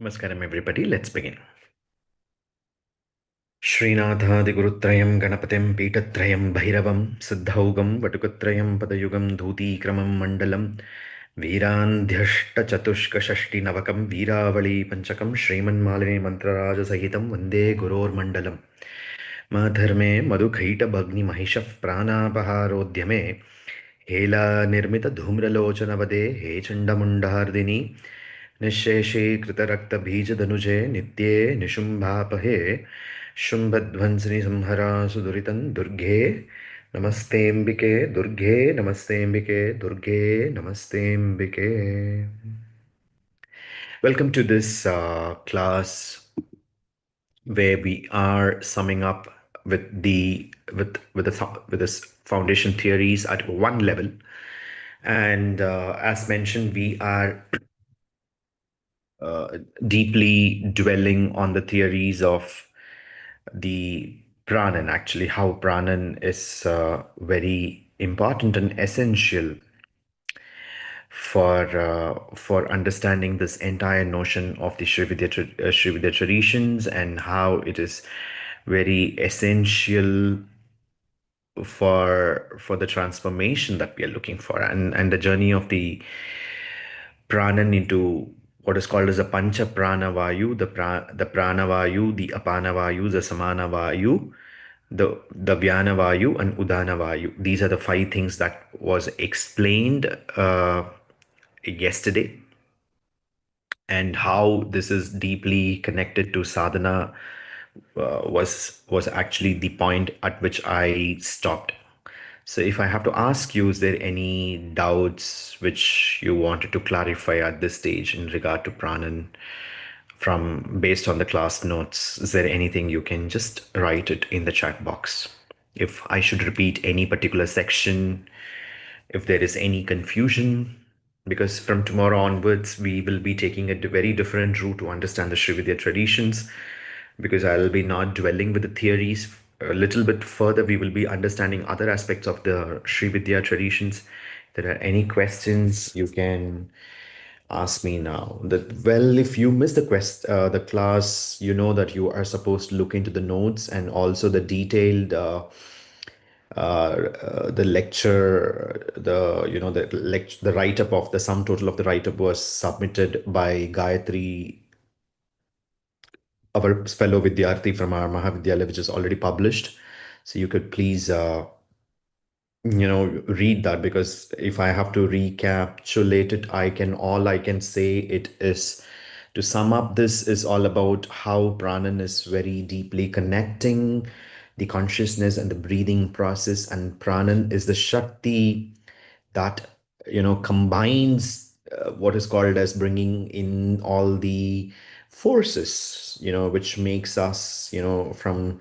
Namaskaram, everybody. Let's begin. Shrinathadigurutrayam Ganapatim Pitatrayam Bhairavam Siddhaugam Vatukatrayam Padayugam Dhutikramam Mandalam Virandhyashta Chatushka Shashti Navakam Viravali Panchakam Shriman Malini Mantraraja Sahitam Vande Guror Mandalam Madharme Madhukaita Bhagni Mahishaf Pranapaharodhyame Hela Nirmita Dhumralochanavade He Chandamundahardini निःशेषे कृतरक्तबीजदनुजे नित्ये निशुम्भापहे शुम्भध्वंसिनि संहरा सुदुरितं Durge नमस्तेऽम्बिके Durge नमस्तेऽम्बिके Durge नमस्तेऽम्बिके. Welcome to this class where we are summing up with with this foundation theories at one level, and as mentioned, we are deeply dwelling on the theories of the Prāṇa, actually, how Prāṇa is very important and essential for understanding this entire notion of the Srividya traditions, and how it is very essential for the transformation that we are looking for, and the journey of the Prāṇan into what is called as a Pancha Prana Vayu, the Prana Vayu, the Apana Vayu, the Samana Vayu, the Vyana Vayu, and Udana Vayu. These are the five things that was explained yesterday, and how this is deeply connected to sadhana was actually the point at which I stopped. So if I have to ask you, is there any doubts which you wanted to clarify at this stage in regard to Pranan from based on the class notes? Is there anything you can just write it in the chat box? If I should repeat any particular section, if there is any confusion, because from tomorrow onwards, we will be taking a very different route to understand the Srividya traditions, because I'll be not dwelling with the theories. A little bit further, we will be understanding other aspects of the Srividya traditions. If there are any questions, you can ask me now. Well, if you miss the class, you know that you are supposed to look into the notes and also the detailed the lecture, the write up of the sum total of the write up was submitted by Gayatri, our fellow Vidyarthi from our Mahavidyalaya, which is already published. So you could please read that, because if I have to recapitulate it, all I can say it is, to sum up, this is all about how Pranan is very deeply connecting the consciousness and the breathing process, and Pranan is the Shakti that combines what is called as bringing in all the forces, which makes us, from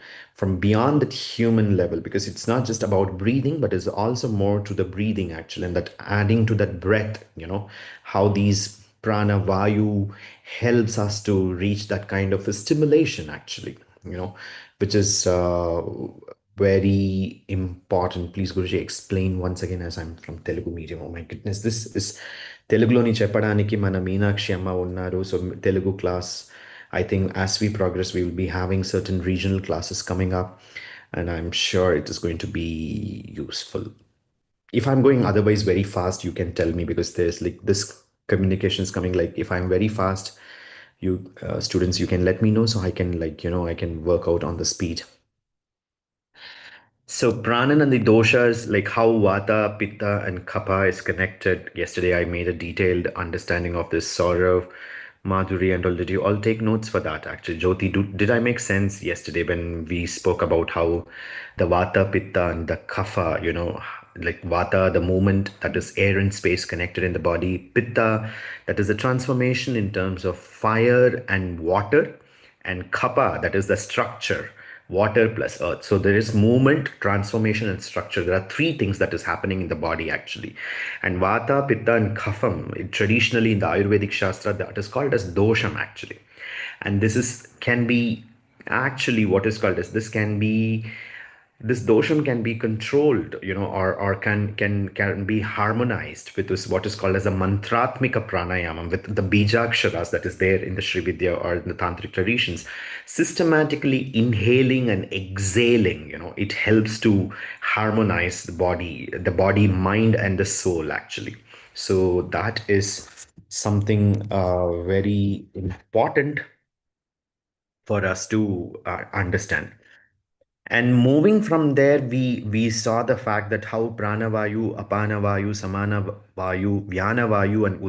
beyond that human level, because it's not just about breathing, but it's also more to the breathing actually, and that adding to that breath, how these prana vayu helps us to reach that kind of a stimulation actually, which is very important. Please, Guruji, explain once again, as I'm from Telugu medium. Oh my goodness, this is Teluguloni చెప్పడానికి మన మీనాక్షి అమ్మ ఉన్నారు. So Telugu class, I think as we progress, we will be having certain regional classes coming up, and I'm sure it is going to be useful. If I'm going otherwise very fast, you can tell me, because there's like this communication is coming. Like if I'm very fast, you students, you can let me know, so I can, I can work out on the speed. So Pranan and the doshas, like how Vata, Pitta, and Kapha is connected. Yesterday I made a detailed understanding of this. Saurav, Madhuri, and all. Did you all take notes for that? Actually, Jyoti, did I make sense yesterday when we spoke about how the Vata, Pitta, and the Kapha, like Vata, the movement, that is air and space connected in the body. Pitta, that is the transformation in terms of fire and water, and kapha, that is the structure, water plus earth. So there is movement, transformation, and structure. There are three things that is happening in the body actually. And vata, pitta, and kapham, traditionally in the Ayurvedic Shastra, that is called as dosham actually. And this is can be actually what is called as, this can be this dosham can be controlled, or can be harmonized with this what is called as a mantratmika pranayama, with the bijaksharas that is there in the Sri Vidya or in the tantric traditions. Systematically inhaling and exhaling, it helps to harmonize the body, mind, and the soul actually. So that is something very important for us to understand. And moving from there, we saw the fact that how pranavayu, apanavayu, samanavayu, vyanavayu, and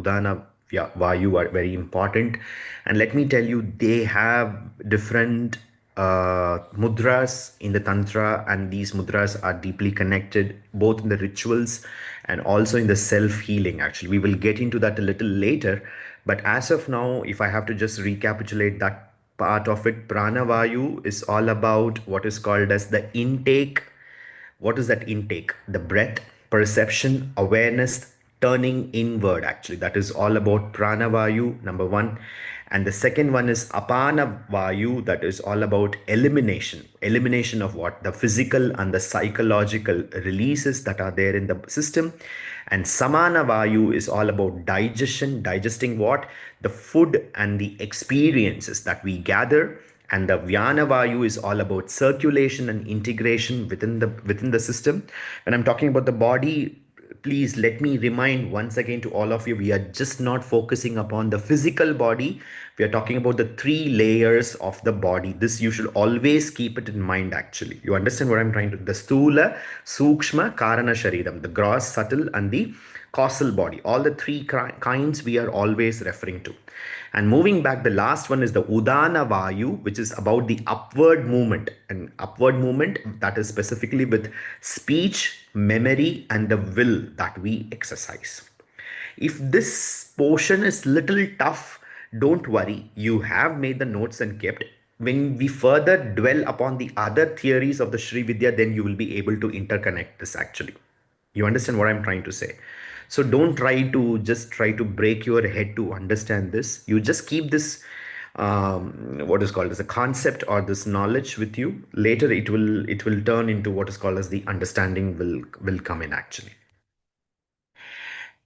vayu are very important. And let me tell you, they have different mudras in the tantra, and these mudras are deeply connected both in the rituals and also in the self healing. Actually, we will get into that a little later. But as of now, if I have to just recapitulate that part of it, pranavayu is all about what is called as the intake. What is that intake? The breath, perception, awareness, turning inward. Actually, that is all about pranavayu, number one. And the second one is apana vayu, that is all about elimination of what the physical and the psychological releases that are there in the system. And samana vayu is all about digesting what the food and the experiences that we gather. And the vyana vayu is all about circulation and integration within the system. When I'm talking about the body, please let me remind once again to all of you, we are just not focusing upon the physical body. We are talking about the three layers of the body. This you should always keep it in mind. Actually, you understand what I'm trying to, the stula, sukshma, karana shariram, the gross, subtle, and the causal body. All the three kinds we are always referring to. And moving back, the last one is the Udana Vayu, which is about the upward movement. And upward movement that is specifically with speech, memory, and the will that we exercise. If this portion is little tough, don't worry. You have made the notes and kept. When we further dwell upon the other theories of the Sri Vidya, then you will be able to interconnect this actually. You understand what I'm trying to say? So don't try to break your head to understand this. You just keep this what is called as a concept or this knowledge with you. Later it will turn into what is called as the understanding will come in actually.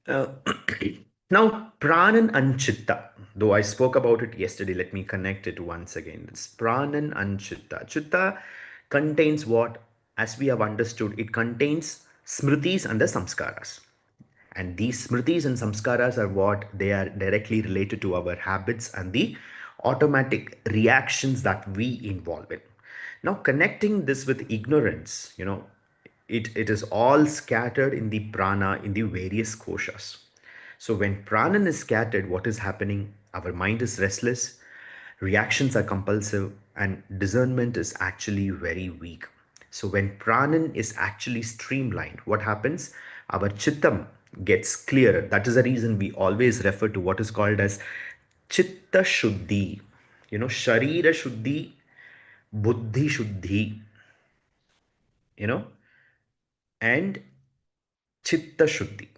Uh, Now, Pranan and Chitta, though I spoke about it yesterday, let me connect it once again. It's Pranan and Chitta. Chitta contains what? As we have understood, it contains smritis and the samskaras. And these smritis and samskaras are what? They are directly related to our habits and the automatic reactions that we involve in. Now, connecting this with ignorance, it is all scattered in the prana, in the various koshas. So when prana is scattered, what is happening? Our mind is restless, reactions are compulsive, and discernment is actually very weak. So when pranan is actually streamlined, what happens? Our chittam gets clearer. That is the reason we always refer to what is called as chitta shuddhi. Sharira shuddhi, buddhi shuddhi, you know, and chitta shuddhi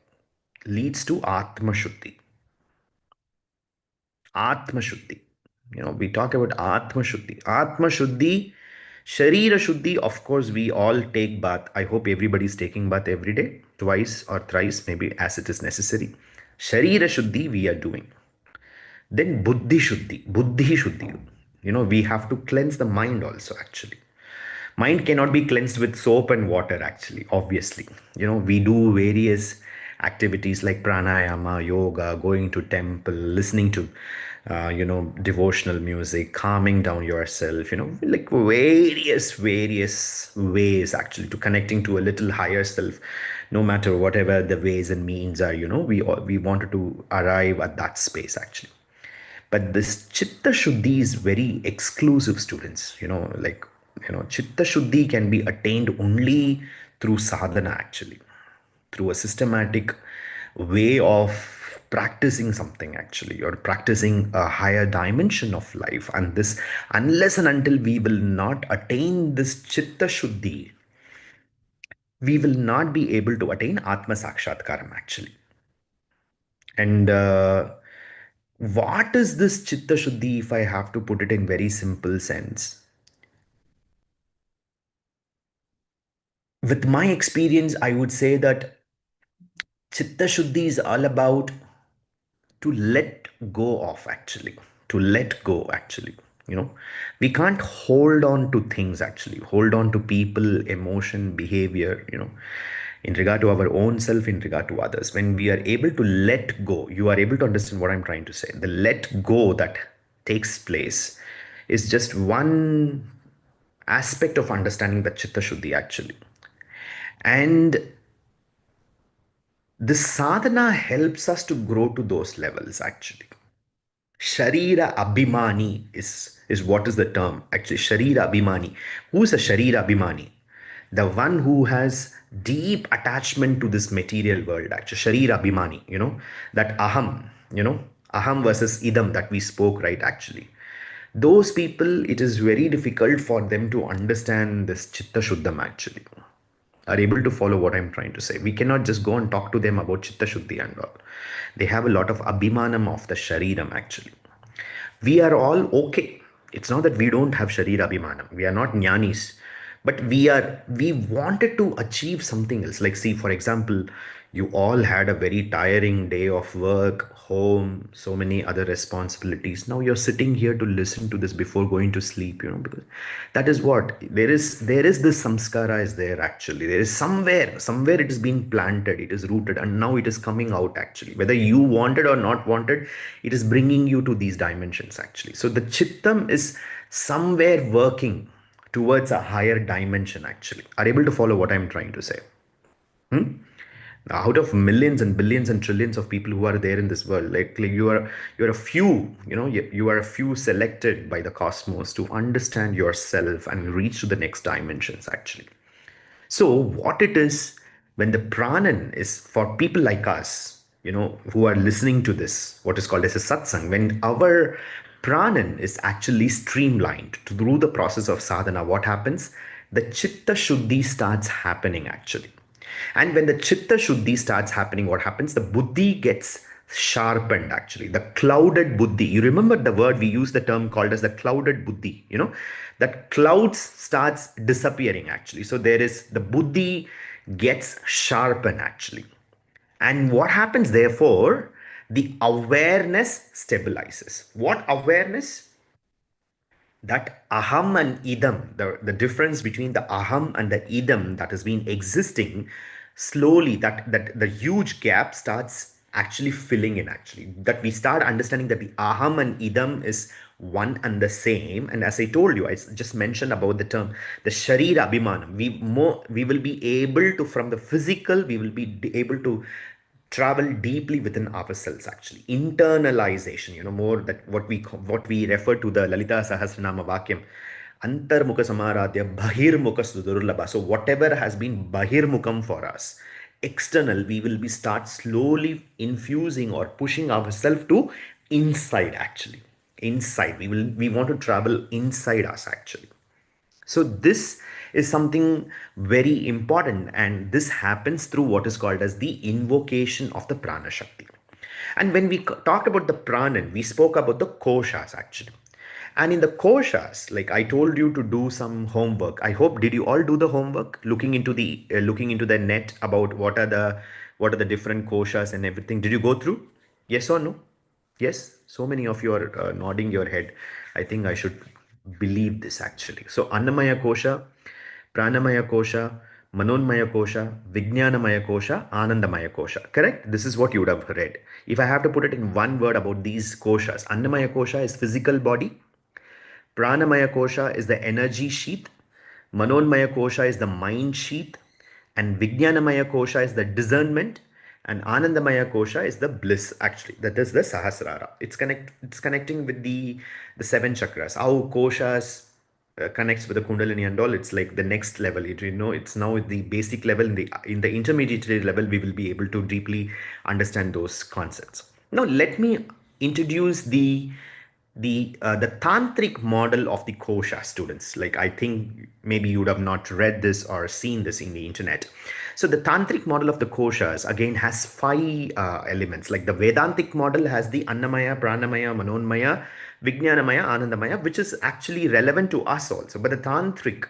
leads to atma shuddhi. Atma Shuddhi. We talk about Atma Shuddhi. Atma Shuddhi, Sharira Shuddhi, of course, we all take bath. I hope everybody is taking bath every day, twice or thrice, maybe as it is necessary. Sharira Shuddhi, we are doing. Then Buddhi Shuddhi. We have to cleanse the mind also, actually. Mind cannot be cleansed with soap and water, actually, obviously. We do various activities like pranayama, yoga, going to temple, listening to, devotional music, calming down yourself, like various ways, actually, to connecting to a little higher self, no matter whatever the ways and means are, we wanted to arrive at that space, actually. But this chitta shuddhi is very exclusive, students. Chitta shuddhi can be attained only through sadhana, actually, through a systematic way of practicing something, actually, or practicing a higher dimension of life. And this, unless and until we will not attain this chitta shuddhi, we will not be able to attain atma sakshatkaram, actually. And what is this chitta shuddhi, if I have to put it in very simple sense? With my experience, I would say that Chitta Shuddhi is all about to let go of, actually. To let go, actually. You know, we can't hold on to things, actually. Hold on to people, emotion, behavior, in regard to our own self, in regard to others. When we are able to let go, you are able to understand what I'm trying to say. The let go that takes place is just one aspect of understanding the Chitta Shuddhi, actually. And the sadhana helps us to grow to those levels, actually. Sharira Abhimani is what is the term. Actually, Sharira Abhimani. Who's a Sharira Abhimani? The one who has deep attachment to this material world, actually. Sharira Abhimani, that Aham, Aham versus Idam that we spoke, right, actually. Those people, it is very difficult for them to understand this Chitta Shuddham, actually, are able to follow what I'm trying to say. We cannot just go and talk to them about Chitta Shuddhi and all. They have a lot of Abhimanam of the Shariram, actually. We are all okay. It's not that we don't have Sharira Abhimanam. We are not jnanis. But we wanted to achieve something else. Like, see, for example, you all had a very tiring day of work, home, so many other responsibilities. Now you're sitting here to listen to this before going to sleep, because that is what there is this samskara is there, actually. There is somewhere it is being planted, it is rooted, and now it is coming out, actually. Whether you wanted or not wanted, it is bringing you to these dimensions, actually. So the chittam is somewhere working towards a higher dimension, actually. Are able to follow what I'm trying to say? Out of millions and billions and trillions of people who are there in this world, like you're a few, you are a few selected by the cosmos to understand yourself and reach to the next dimensions, actually. So what it is, when the Prāṇan is for people like us, who are listening to this, what is called as a satsang, when our Prāṇan is actually streamlined through the process of sadhana, what happens? The Chitta Shuddhi starts happening, actually. And when the Chitta Shuddhi starts happening, what happens? The Buddhi gets sharpened, actually. The clouded Buddhi. You remember the word we use the term called as the clouded Buddhi, that clouds starts disappearing, actually. So there is the Buddhi gets sharpened, actually. And what happens, therefore? The awareness stabilizes. What awareness? That aham and idam, the difference between the aham and the idam that has been existing, slowly that the huge gap starts actually filling in, actually. That we start understanding that the aham and idam is one and the same. And as I told you, I just mentioned about the term, the sharira abhimanam. We will be able to, from the physical, we will be able to travel deeply within ourselves, actually. Internalization, more that what we refer to the Lalita Sahasranama Vakyam, antarmukha samaradhya bahirmukha sudurlabha. So whatever has been bahirmukham for us, external, we will be start slowly infusing or pushing ourselves to inside, actually. Inside, we want to travel inside us, actually. So this is something very important, and this happens through what is called as the invocation of the Prana Shakti. And when we talked about the Pranan, we spoke about the Koshas, actually. And in the Koshas, like I told you to do some homework. I hope, did you all do the homework, looking into the net about what are the different Koshas and everything? Did you go through? Yes or no? Yes, so many of you are nodding your head. I think I should believe this, actually. So, Annamaya Kosha, Pranamaya Kosha, Manonmaya Kosha, Vijnanamaya Kosha, Anandamaya Kosha. Correct? This is what you would have read. If I have to put it in one word about these koshas, Annamaya Kosha is physical body, Pranamaya Kosha is the energy sheath, Manonmaya Kosha is the mind sheath, and Vijnanamaya Kosha is the discernment, and Anandamaya Kosha is the bliss, actually. That is the Sahasrara. It's connecting with the seven chakras. How koshas connects with the Kundalini and all. It's like the next level. It's now the basic level. In the intermediate level, we will be able to deeply understand those concepts. Now, let me introduce the tantric model of the kosha, students. Like, I think maybe you would have not read this or seen this in the internet. So the tantric model of the koshas again has five elements. Like the Vedantic model has the Annamaya, Pranamaya, Manonmaya, Vijnanamaya, Anandamaya, which is actually relevant to us also. But the tantric,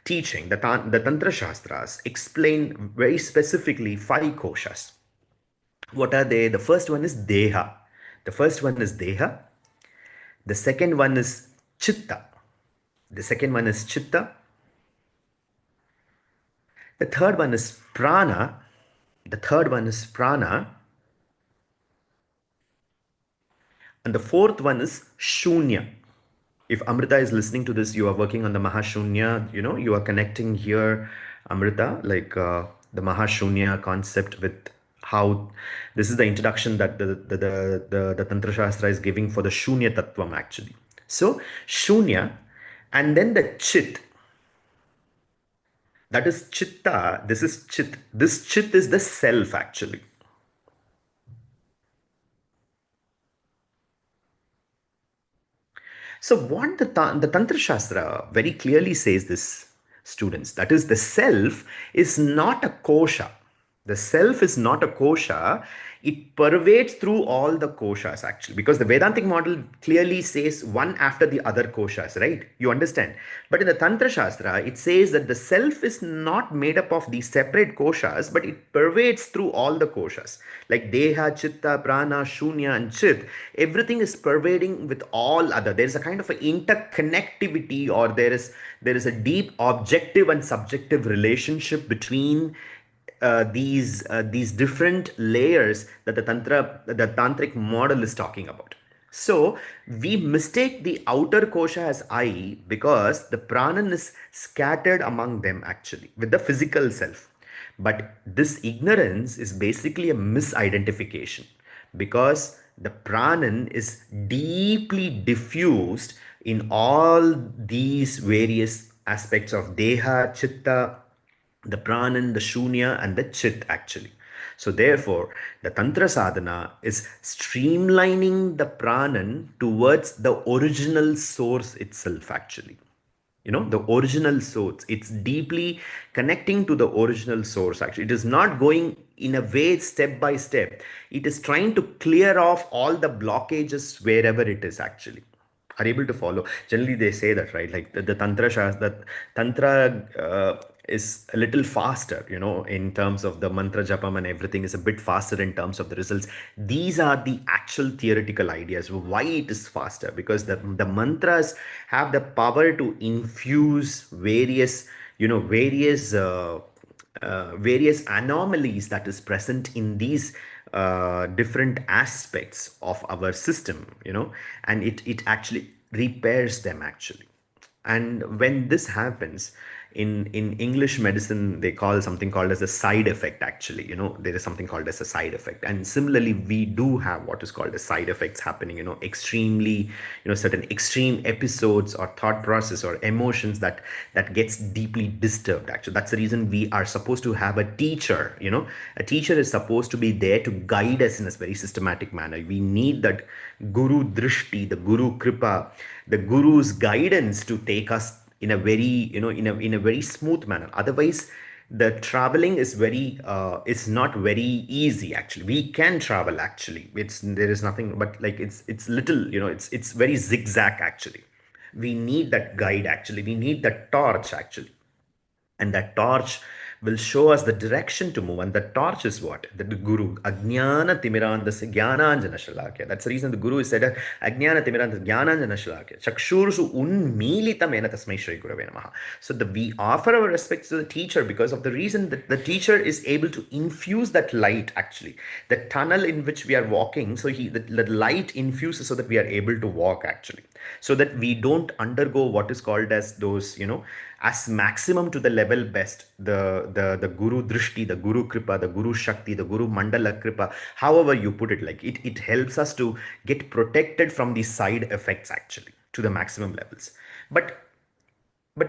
teaching, the Tantra Shastras explain very specifically five koshas. What are they? The first one is Deha. The first one is Deha. The second one is Chitta. The second one is Chitta. The third one is Prāṇa. The third one is Prāṇa. And the fourth one is Shunya. If Amrita is listening to this, you are working on the Mahashunya, you are connecting here, Amrita, like the Mahashunya concept with how this is the introduction that the Tantra Shastra is giving for the Shunya Tattvam actually. So, Shunya, and then the Chit, that is Chitta, this is Chit. This Chit is the self actually. So what the Tantra Shastra very clearly says this, students, that is the self is not a kosha. The self is not a kosha. It pervades through all the koshas actually, because the Vedantic model clearly says one after the other koshas, right? You understand? But in the Tantra Shastra, it says that the self is not made up of these separate koshas, but it pervades through all the koshas. Like Deha, Chitta, Prana, Shunya, and Chit. Everything is pervading with all other. There is a kind of an interconnectivity, or there is a deep objective and subjective relationship between these different layers that the tantric model is talking about. So we mistake the outer kosha as I because the pranan is scattered among them actually with the physical self. But this ignorance is basically a misidentification because the pranan is deeply diffused in all these various aspects of deha, chitta, the Pranan, the Shunya, and the Chit actually. So therefore, the Tantra sadhana is streamlining the Pranan towards the original source itself actually. The original source. It's deeply connecting to the original source actually. It is not going in a way step by step. It is trying to clear off all the blockages wherever it is actually. Are able to follow? Generally, they say that, right? Like the Tantra is a little faster, in terms of the mantra japam, and everything is a bit faster in terms of the results. These are the actual theoretical ideas. Why it is faster? Because the mantras have the power to infuse various anomalies that is present in these different aspects of our system, and it actually repairs them actually. And when this happens, in English medicine, they call something called as a side effect actually. There is something called as a side effect. And similarly, we do have what is called as side effects happening, extremely, certain extreme episodes or thought process or emotions that gets deeply disturbed actually. That's the reason we are supposed to have a teacher. A teacher is supposed to be there to guide us in a very systematic manner. We need that guru drishti, the guru kripa, the guru's guidance to take us in a very in a very smooth manner. Otherwise the traveling is not very easy actually. We can travel actually, there is nothing but like it's little, it's very zigzag actually. We need that guide actually, we need that torch actually, and that torch will show us the direction to move. And the torch is what? The Guru. Ajnana timirandasya jnananjana shalakya. That's the reason the Guru said, Ajnana timirandasya jnananjana shalakya. Chakshursu unmilitamena tasmai Shri Gurave Namaha. So we offer our respects to the teacher because of the reason that the teacher is able to infuse that light actually. The tunnel in which we are walking, so the light infuses so that we are able to walk actually. So that we don't undergo what is called as those, as maximum to the level best, the guru drishti, the guru kripa, the guru shakti, the guru mandala kripa, however you put it, like it helps us to get protected from the side effects actually to the maximum levels. But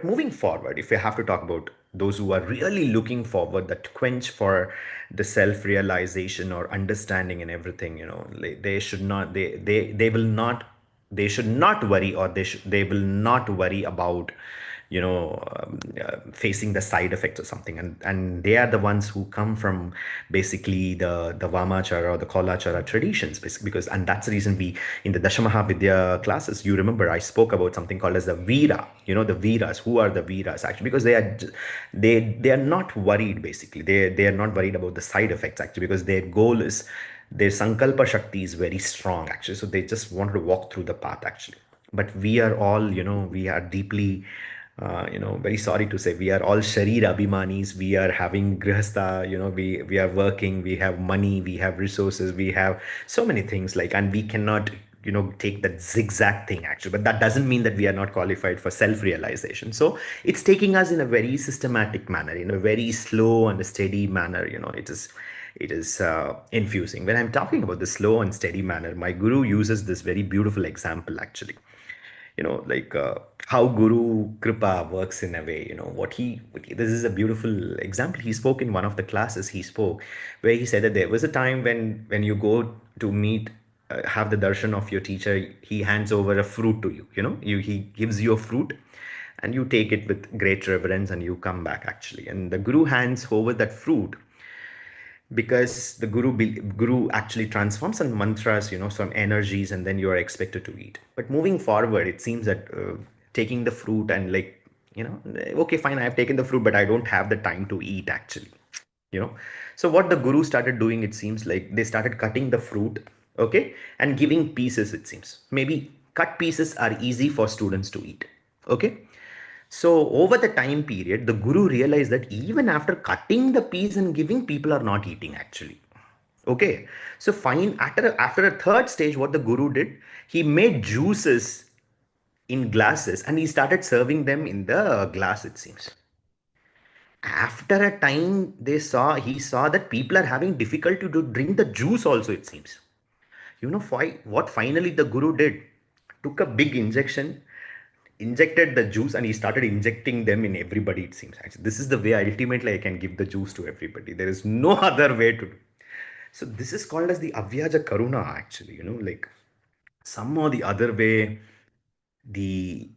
moving forward, if we have to talk about those who are really looking forward, that quench for the self-realization or understanding and everything, they should not, they will not, they should not worry, or they will not worry about facing the side effects or something. And they are the ones who come from basically the Vamachara or the Kolachara traditions, basically, because, and that's the reason we, in the Dashamahavidya classes, you remember I spoke about something called as the Veera, the Veeras. Who are the Veeras actually? Because they are not worried, basically. They are not worried about the side effects actually, because their goal is, their Sankalpa Shakti is very strong actually. So they just wanted to walk through the path actually. But we are all, we are deeply, very sorry to say, we are all Sharira Abhimanis. We are having Grihastha, we are working, we have money, we have resources, we have so many things, like, and we cannot, take that zigzag thing actually. But that doesn't mean that we are not qualified for self-realization. So it's taking us in a very systematic manner, in a very slow and steady manner, it is infusing. When I'm talking about the slow and steady manner, my guru uses this very beautiful example actually. Like, how Guru Kripa works in a way. This is a beautiful example. He spoke in one of the classes. He spoke where he said that there was a time when you go to meet, have the darshan of your teacher, he hands over a fruit to you. He gives you a fruit, and you take it with great reverence, and you come back actually. And the guru hands over that fruit, because the guru actually transforms some mantras, some energies, and then you are expected to eat. But moving forward, it seems that, taking the fruit and, like, okay, fine, I have taken the fruit, but I don't have the time to eat actually. you know so what the guru started doing, it seems like they started cutting the fruit, okay, and giving pieces. It seems maybe cut pieces are easy for students to eat, okay. So over the time period, the guru realized that even after cutting the piece and giving, people are not eating actually. Okay. So fine. After a third stage, what the guru did, he made juices in glasses and he started serving them in the glass, it seems. After a time, he saw that people are having difficulty to drink the juice also, it seems. What finally the guru did? Took a big injection, injected the juice, and he started injecting them in everybody, it seems. Actually, this is the way ultimately I can give the juice to everybody. There is no other way to do. So this is called as the Avyaja Karuna, actually. Like, some or the other way, the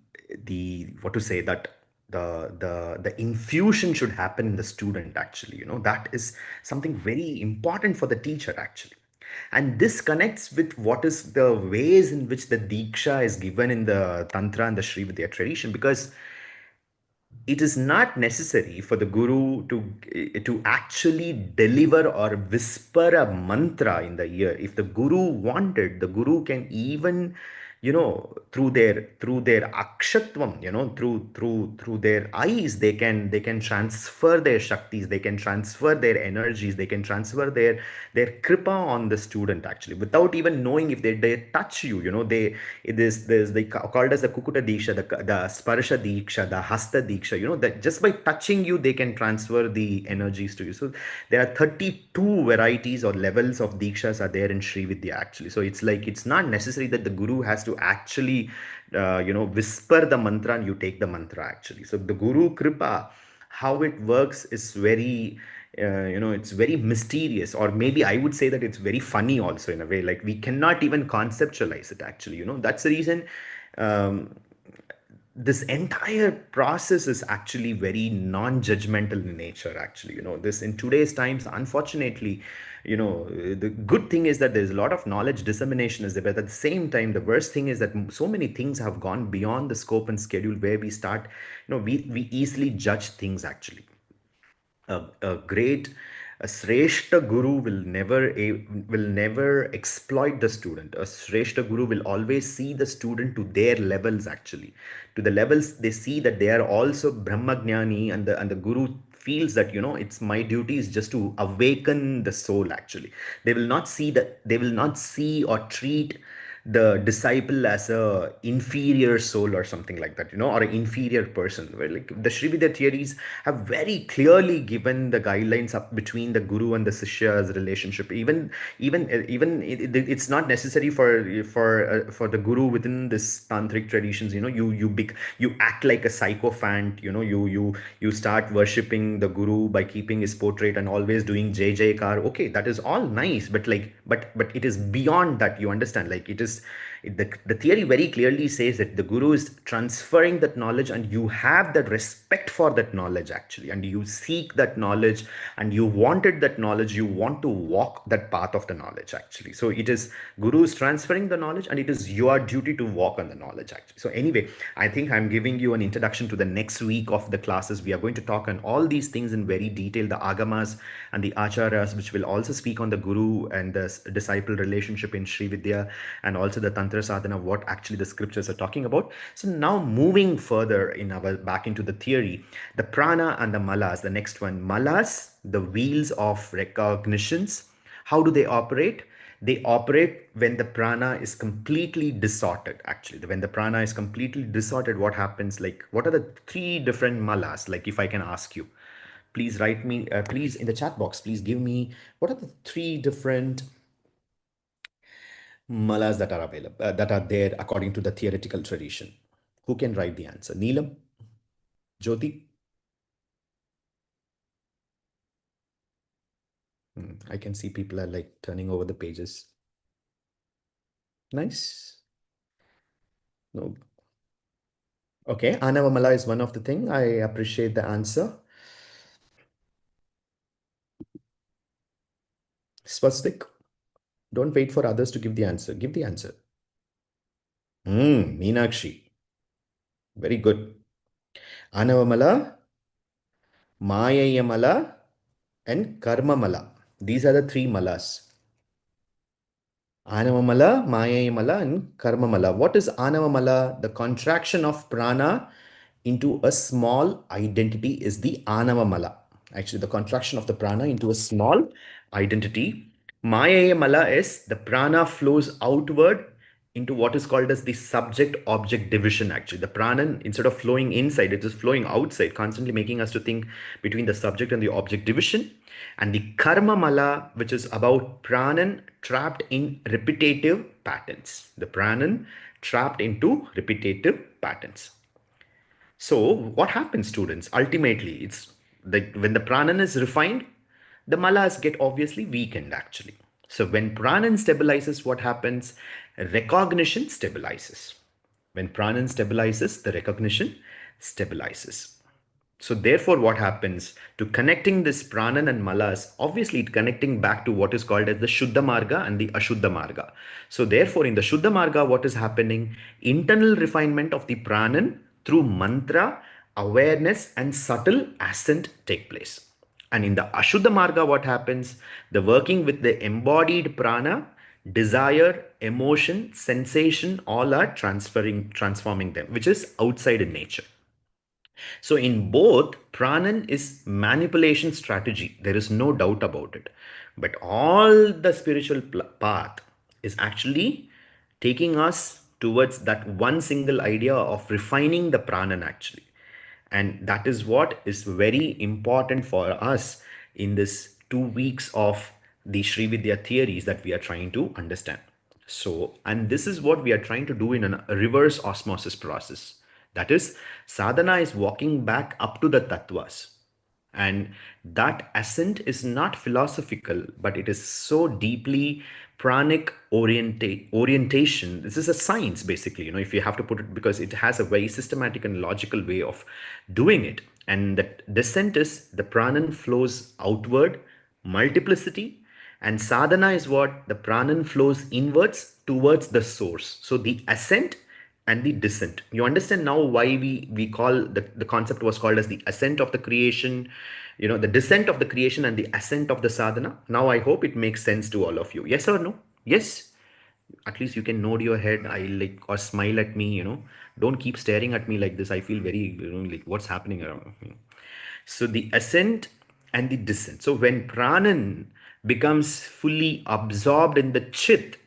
what to say, that the infusion should happen in the student actually. That is something very important for the teacher actually. And this connects with what is the ways in which the diksha is given in the tantra and the Sri Vidya tradition, because it is not necessary for the guru to actually deliver or whisper a mantra in the ear. If the guru wanted, the guru can even, through their akshatvam, through their eyes, they can transfer their shaktis, they can transfer their energies, they can transfer their kripa on the student actually, without even knowing. If they touch you, there's they called as the kukuta diksha, the sparsha diksha, the hasta diksha, that just by touching you, they can transfer the energies to you. So there are 32 varieties or levels of dikshas are there in Sri Vidya actually. So it's like, it's not necessary that the guru has to actually, whisper the mantra and you take the mantra actually. So the guru kripa, how it works is very, it's very mysterious, or maybe I would say that it's very funny also, in a way. Like, we cannot even conceptualize it actually. That's the reason, um, this entire process is actually very non-judgmental in nature actually. This, in today's times, unfortunately, the good thing is that there's a lot of knowledge dissemination is there, but at the same time, the worst thing is that so many things have gone beyond the scope and schedule, where we start, we easily judge things actually. A great, a shrestha guru will never exploit the student. A shrestha guru will always see the student to their levels actually, to the levels they see that they are also brahmagnani, and the guru feels that, it's my duty is just to awaken the soul actually. They will not see or treat the disciple as a inferior soul or something like that, or an inferior person. Where, like, the Sri Vidya theories have very clearly given the guidelines up between the guru and the shishya's relationship. It's not necessary for the guru within this tantric traditions. You act like a sycophant. You start worshipping the guru by keeping his portrait and always doing jai jaikar. Okay, that is all nice, but like, but it is beyond that. You understand? Like, it is the theory very clearly says that the guru is transferring that knowledge, and you have that respect for that knowledge actually, and you seek that knowledge, and you wanted that knowledge, you want to walk that path of the knowledge actually. So it is guru is transferring the knowledge, and it is your duty to walk on the knowledge actually. So anyway, I think I'm giving you an introduction to the next week of the classes. We are going to talk on all these things in very detail, the agamas and the acharyas, which will also speak on the guru and the disciple relationship in Sri Vidya, and also the tantra sadhana, what actually the scriptures are talking about. So now moving further in our back into the theory, the prana and the malas, the next one, malas, the wheels of recognitions. How do they operate? They operate when the prana is completely distorted actually. When the prana is completely distorted, what happens? Like, what are the three different malas? Like, if I can ask you, please write me, please in the chat box, please give me, what are the three different malas that are available, that are there according to the theoretical tradition? Who can write the answer? Neelam? Jyoti? I can see people are like turning over the pages. Nice. No. Okay, Anavamala is one of the thing. I appreciate the answer. Swastik, don't wait for others to give the answer. Give the answer. Meenakshi. Very good. Anavamala, Mayayamala, and Karmamala. These are the three malas. Anavamala, Mayayamala, and Karmamala. What is Anavamala? The contraction of prana into a small identity is the Anavamala. Actually, the contraction of the prana into a small identity. Mayayamala is the prana flows outward into what is called as the subject-object division actually. The prana, instead of flowing inside, it is flowing outside, constantly making us to think between the subject and the object division. And the karma mala, which is about pranan trapped in repetitive patterns. The pranan trapped into repetitive patterns. So what happens, students? Ultimately, it's like when the pranan is refined, the malas get obviously weakened actually. So when pranan stabilizes, what happens? Recognition stabilizes. When pranan stabilizes, the recognition stabilizes. So therefore, what happens to connecting this pranan and malas? Obviously, it connecting back to what is called as the Shuddha Marga and the Ashuddha Marga. So therefore, in the Shuddha Marga, what is happening? Internal refinement of the pranan through mantra, awareness, and subtle ascent take place. And in the Ashuddha Marga, what happens? The working with the embodied prana, desire, emotion, sensation, all are transforming them, which is outside in nature. So in both, Pranan is manipulation strategy. There is no doubt about it. But all the spiritual path is actually taking us towards that one single idea of refining the Pranan actually. And that is what is very important for us in this 2 weeks of the Sri Vidya theories that we are trying to understand. So, and this is what we are trying to do in a reverse osmosis process. That is, sadhana is walking back up to the tattvas. And that ascent is not philosophical, but it is so deeply pranic orientation. This is a science, basically, if you have to put it, because it has a very systematic and logical way of doing it. And that descent is the pranan flows outward, multiplicity, and sadhana is what the pranan flows inwards towards the source. So the ascent and the descent. You understand now why we call the concept was called as the ascent of the creation, the descent of the creation and the ascent of the sadhana. Now I hope it makes sense to all of you. Yes or no? Yes. At least you can nod your head, I like, or smile at me. Don't keep staring at me like this. I feel very, like, what's happening around me. So the ascent and the descent. So when pranan becomes fully absorbed in the chit,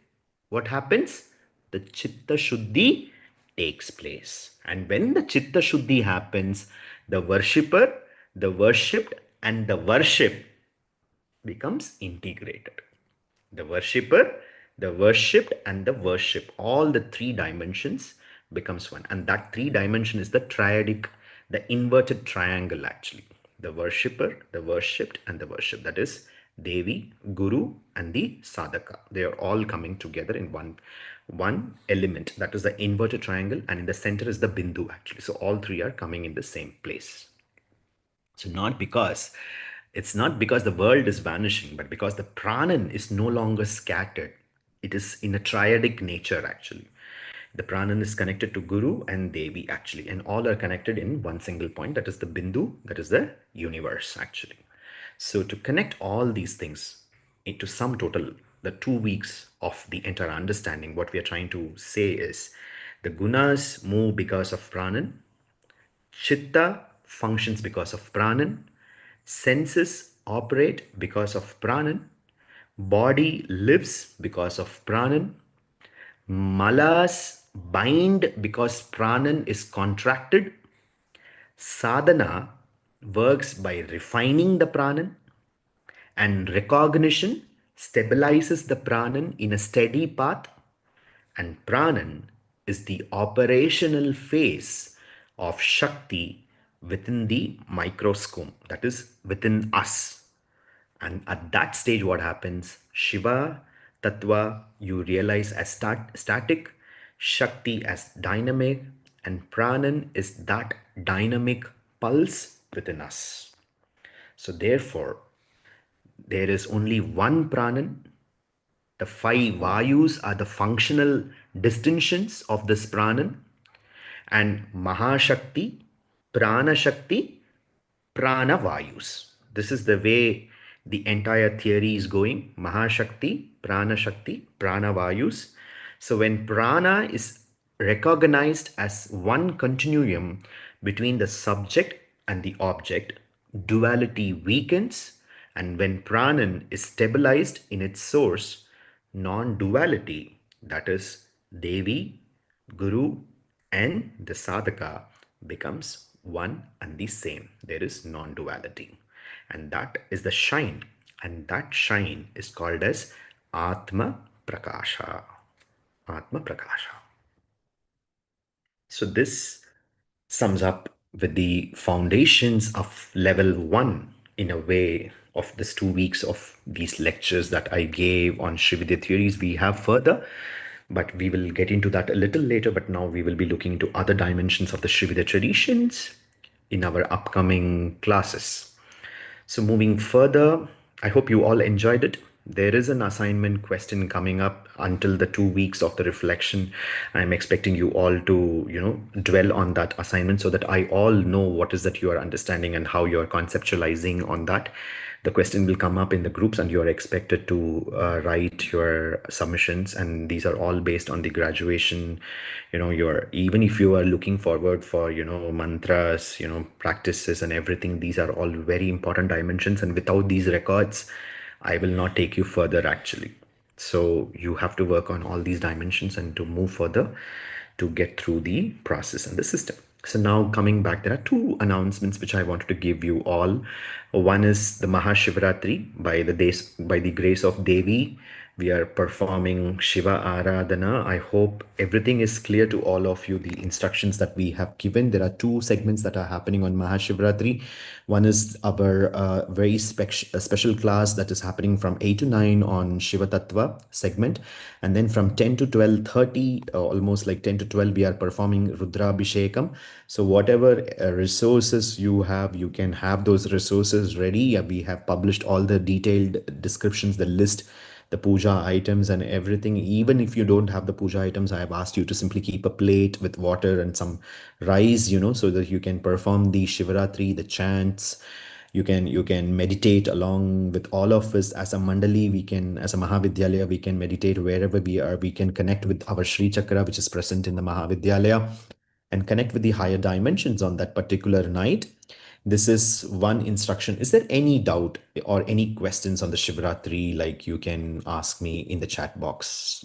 what happens? The chitta shuddhi takes place. And when the chitta shuddhi happens, the worshipper, the worshipped, and the worship becomes integrated. The worshipper, the worshipped, and the worship, all the three dimensions becomes one. And that three dimension is the triadic, the inverted triangle actually. The worshipper, the worshipped, and the worship. That is Devi, Guru, and the Sadhaka. They are all coming together in one element. That is the inverted triangle, and in the center is the Bindu actually. So all three are coming in the same place. So it's not because the world is vanishing, but because the Prāṇan is no longer scattered. It is in a triadic nature actually. The Prāṇan is connected to Guru and Devi actually, and all are connected in one single point. That is the Bindu, that is the universe actually. So to connect all these things into sum total, the 2 weeks of the entire understanding, what we are trying to say is the gunas move because of Prāṇan, Chitta functions because of Prāṇan, senses operate because of Prāṇan, body lives because of Prāṇan, malas bind because Prāṇan is contracted, sadhana works by refining the Prāṇan, and recognition stabilizes the Prāṇan in a steady path, and Prāṇan is the operational phase of Shakti within the microscope, that is within us. And at that stage, what happens? Shiva, Tattva, you realize as static, Shakti as dynamic, and Prāṇan is that dynamic pulse within us. So, therefore, there is only one Prāṇan. The five Vayus are the functional distinctions of this Prāṇan, and Mahashakti, Prana Shakti, Prana Vayus. This is the way the entire theory is going. Mahashakti, Prana Shakti, Prana Vayus. So when Prana is recognized as one continuum between the subject and the object, duality weakens, and when Pranan is stabilized in its source, non-duality, that is Devi, Guru, and the sadhaka becomes one and the same. There is non-duality. And that is the shine. And that shine is called as Atma Prakasha. Atma Prakasha. So this sums up with the foundations of level one in a way of this 2 weeks of these lectures that I gave on Srividya theories. We have further, but we will get into that a little later. But now we will be looking into other dimensions of the Srividya traditions in our upcoming classes. So moving further, I hope you all enjoyed it. There is an assignment question coming up until the 2 weeks of the reflection. I'm expecting you all to, dwell on that assignment so that I all know what is that you are understanding and how you are conceptualizing on that. The question will come up in the groups and you are expected to write your submissions, and these are all based on the graduation. Your, even if you are looking forward for mantras, practices and everything, these are all very important dimensions, and without these records I will not take you further actually. So you have to work on all these dimensions and to move further to get through the process and the system. So now coming back, there are two announcements which I wanted to give you all. One is the Mahashivratri. By the grace of Devi, we are performing Shiva Aradhana. I hope everything is clear to all of you, the instructions that we have given. There are two segments that are happening on Mahashivratri. One is our very special class that is happening from 8 to 9 on Shiva Tattva segment. And then from 10 to 12:30, almost like 10 to 12, we are performing Rudra Abhishekam. So whatever resources you have, you can have those resources ready. We have published all the detailed descriptions, the list, the puja items and everything. Even if you don't have the puja items, I have asked you to simply keep a plate with water and some rice, so that you can perform the Shivaratri, the chants. You can meditate along with all of us as a mandali. We can, as a Mahavidyalaya, we can meditate wherever we are. We can connect with our Sri Chakra, which is present in the Mahavidyalaya, and connect with the higher dimensions on that particular night. This is one instruction. Is there any doubt or any questions on the Shivratri? Like, you can ask me in the chat box.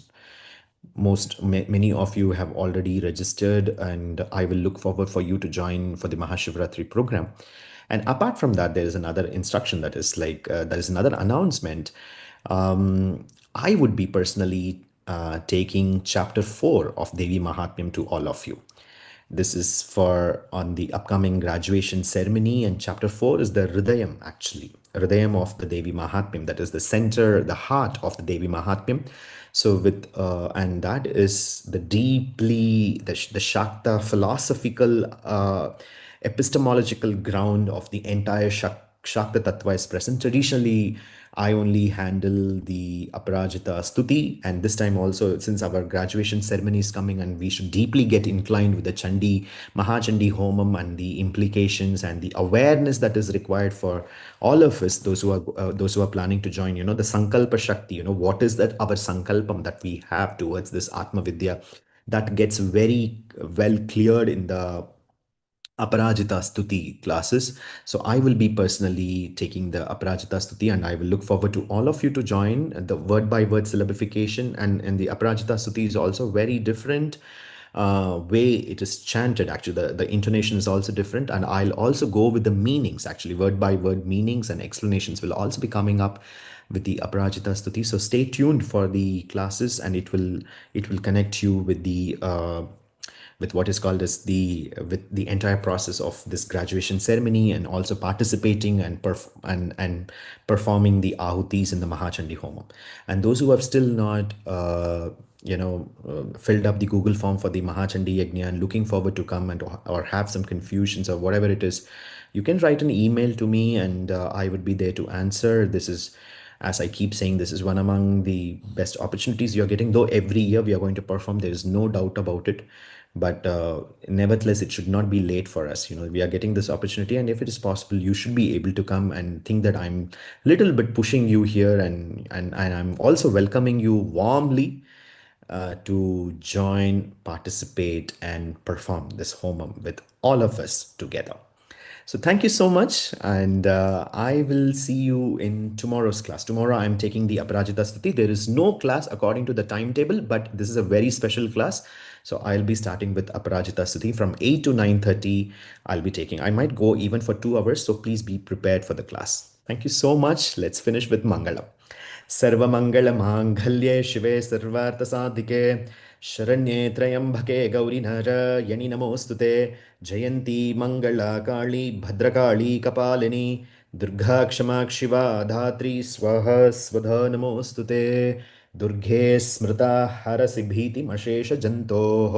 Many of you have already registered, and I will look forward for you to join for the Mahashivratri program. And apart from that, there is another instruction that is like, there is another announcement. I would be personally taking chapter 4 of Devi Mahatmyam to all of you. This is for on the upcoming graduation ceremony, and chapter 4 is the Hridayam, actually. Hridayam of the Devi Mahatmyam, that is the center, the heart of the Devi Mahatmyam. So, and that is the Shakta philosophical, epistemological ground of the entire Shakta Tattva is present. Traditionally, I only handle the Aparajita Stuti, and this time also, since our graduation ceremony is coming, and we should deeply get inclined with the Chandi, Mahachandi Homam, and the implications and the awareness that is required for all of us, those who are planning to join. The Sankalpa Shakti. What is that our Sankalpam that we have towards this Atma Vidya, that gets very well cleared in the Aparajita Stuti classes. So I will be personally taking the Aparajita Stuti, and I will look forward to all of you to join the word by word syllabification. And the Aparajita Stuti is also very different way it is chanted. Actually, the intonation is also different. And I'll also go with the meanings, actually, word by word meanings and explanations will also be coming up with the Aparajita Stuti. So stay tuned for the classes, and it will connect you with what is called as the entire process of this graduation ceremony, and also participating and performing the ahutis in the Mahachandi Homam. And those who have still not filled up the Google form for the Mahachandi Yajna and looking forward to come, and or have some confusions or whatever it is, you can write an email to me, and I would be there to answer. This is, as I keep saying, this is one among the best opportunities you're getting. Though every year we are going to perform, there is no doubt about it. But nevertheless, it should not be late for us. We are getting this opportunity, and if it is possible, you should be able to come, and think that I'm little bit pushing you here, and I'm also welcoming you warmly to join, participate, and perform this homam with all of us together. So thank you so much, and I will see you in tomorrow's class. Tomorrow I'm taking the Aparajita Stuti. There is no class according to the timetable, but this is a very special class. So I'll be starting with Aparajita Stuti from 8 to 9:30. I'll be taking. I might go even for 2 hours, so please be prepared for the class. Thank you so much. Let's finish with Mangalam. सर्वमङ्गलमाङ्गल्ये शिवे सर्वार्थसाधिके शरण्ये त्र्यम्बके गौरि नारायणि नमोऽस्तु ते जयन्ती मङ्गला काली भद्रकाली कपालिनी दुर्गा क्षमा शिवा धात्री स्वाहा स्वधा नमोऽस्तु ते दुर्गे स्मृता हरसि भीतिमशेषजन्तोः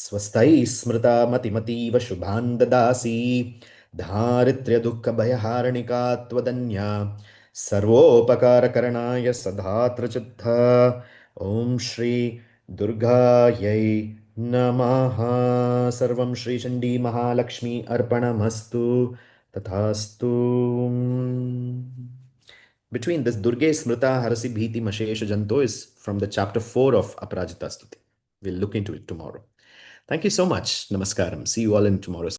स्वस्तैः स्मृता मतिमतीव शुभान् ददासि धारित्र्यदुःखभयहारिणिका त्वदन्या सर्वोपकारकरणाय सधात्रचित्ता ॐ श्री दुर्गायै नमः सर्वं श्री चण्डी महालक्ष्मी अर्पणमस्तु तथास्तु between this Durge Smrita Harasi Bhiti Mashesha Janto is from the chapter 4 of Aparajita Stuti. We'll look into it tomorrow. Thank you so much. Namaskaram. See you all in tomorrow's